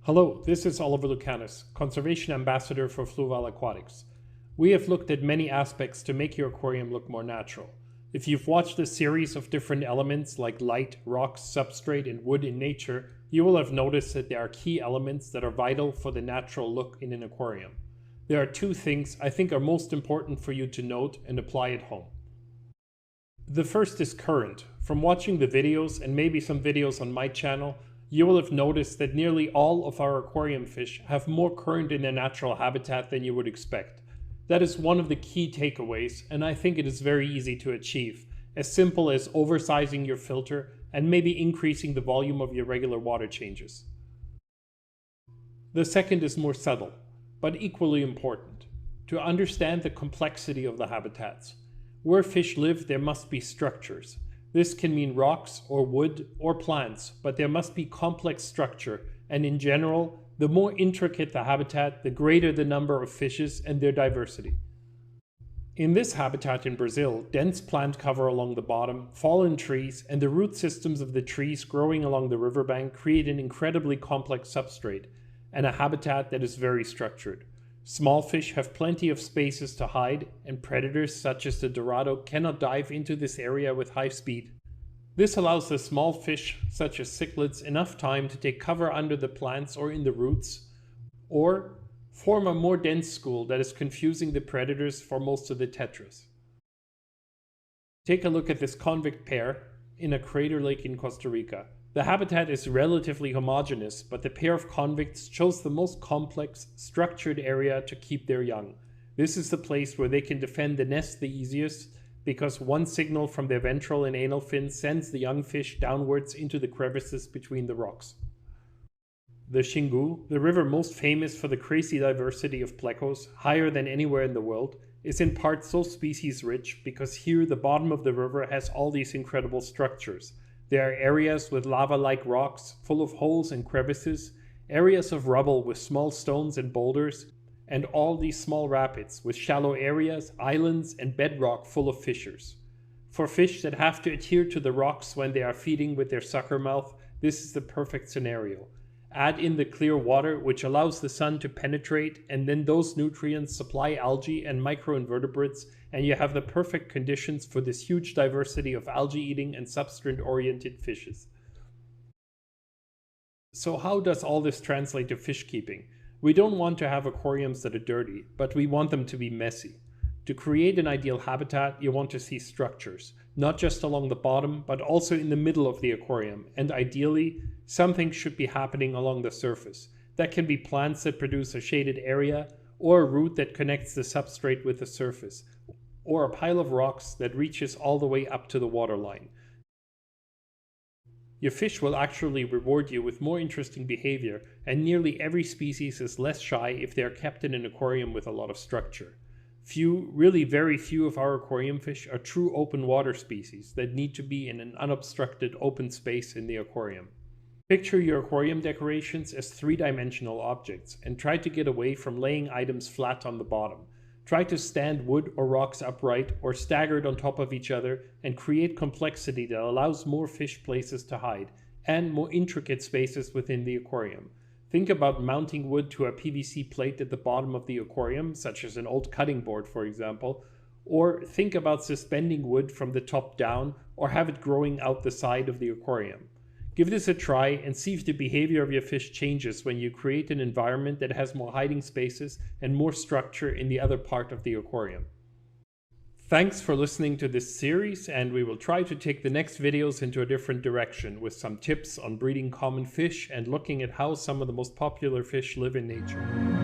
Hello, this is Oliver Lucanus, Conservation Ambassador for Fluval Aquatics. We have looked at many aspects to make your aquarium look more natural. If you've watched a series of different elements like light, rocks, substrate, and wood in nature, you will have noticed that there are key elements that are vital for the natural look in an aquarium. There are two things I think are most important for you to note and apply at home. The first is current. From watching the videos and maybe some videos on my channel, you will have noticed that nearly all of our aquarium fish have more current in their natural habitat than you would expect. That is one of the key takeaways, and I think it is very easy to achieve, as simple as oversizing your filter and maybe increasing the volume of your regular water changes. The second is more subtle, but equally important, to understand the complexity of the habitats. Where fish live, there must be structures. This can mean rocks or wood or plants, but there must be complex structure, and in general, the more intricate the habitat, the greater the number of fishes and their diversity. In this habitat in Brazil, dense plant cover along the bottom, fallen trees, and the root systems of the trees growing along the riverbank create an incredibly complex substrate and a habitat that is very structured. Small fish have plenty of spaces to hide, and predators such as the dorado cannot dive into this area with high speed. This allows the small fish, such as cichlids, enough time to take cover under the plants or in the roots, or form a more dense school that is confusing the predators for most of the tetras. Take a look at this convict pair in a crater lake in Costa Rica. The habitat is relatively homogeneous, but the pair of convicts chose the most complex, structured area to keep their young. This is the place where they can defend the nest the easiest, because one signal from their ventral and anal fins sends the young fish downwards into the crevices between the rocks. The Xingu, the river most famous for the crazy diversity of plecos, higher than anywhere in the world, is in part so species rich because here the bottom of the river has all these incredible structures. There are areas with lava-like rocks full of holes and crevices, areas of rubble with small stones and boulders, and all these small rapids with shallow areas, islands, and bedrock full of fissures. For fish that have to adhere to the rocks when they are feeding with their sucker mouth, this is the perfect scenario. Add in the clear water, which allows the sun to penetrate, and then those nutrients supply algae and microinvertebrates, and you have the perfect conditions for this huge diversity of algae-eating and substrate-oriented fishes. So how does all this translate to fish keeping? We don't want to have aquariums that are dirty, but we want them to be messy. To create an ideal habitat, you want to see structures, not just along the bottom, but also in the middle of the aquarium, and ideally, something should be happening along the surface. That can be plants that produce a shaded area, or a root that connects the substrate with the surface, or a pile of rocks that reaches all the way up to the waterline. Your fish will actually reward you with more interesting behavior, and nearly every species is less shy if they are kept in an aquarium with a lot of structure. Few, really very few of our aquarium fish are true open water species that need to be in an unobstructed open space in the aquarium. Picture your aquarium decorations as three-dimensional objects and try to get away from laying items flat on the bottom. Try to stand wood or rocks upright or staggered on top of each other and create complexity that allows more fish places to hide and more intricate spaces within the aquarium. Think about mounting wood to a PVC plate at the bottom of the aquarium, such as an old cutting board, for example, or think about suspending wood from the top down or have it growing out the side of the aquarium. Give this a try and see if the behavior of your fish changes when you create an environment that has more hiding spaces and more structure in the other part of the aquarium. Thanks for listening to this series, and we will try to take the next videos into a different direction with some tips on breeding common fish and looking at how some of the most popular fish live in nature.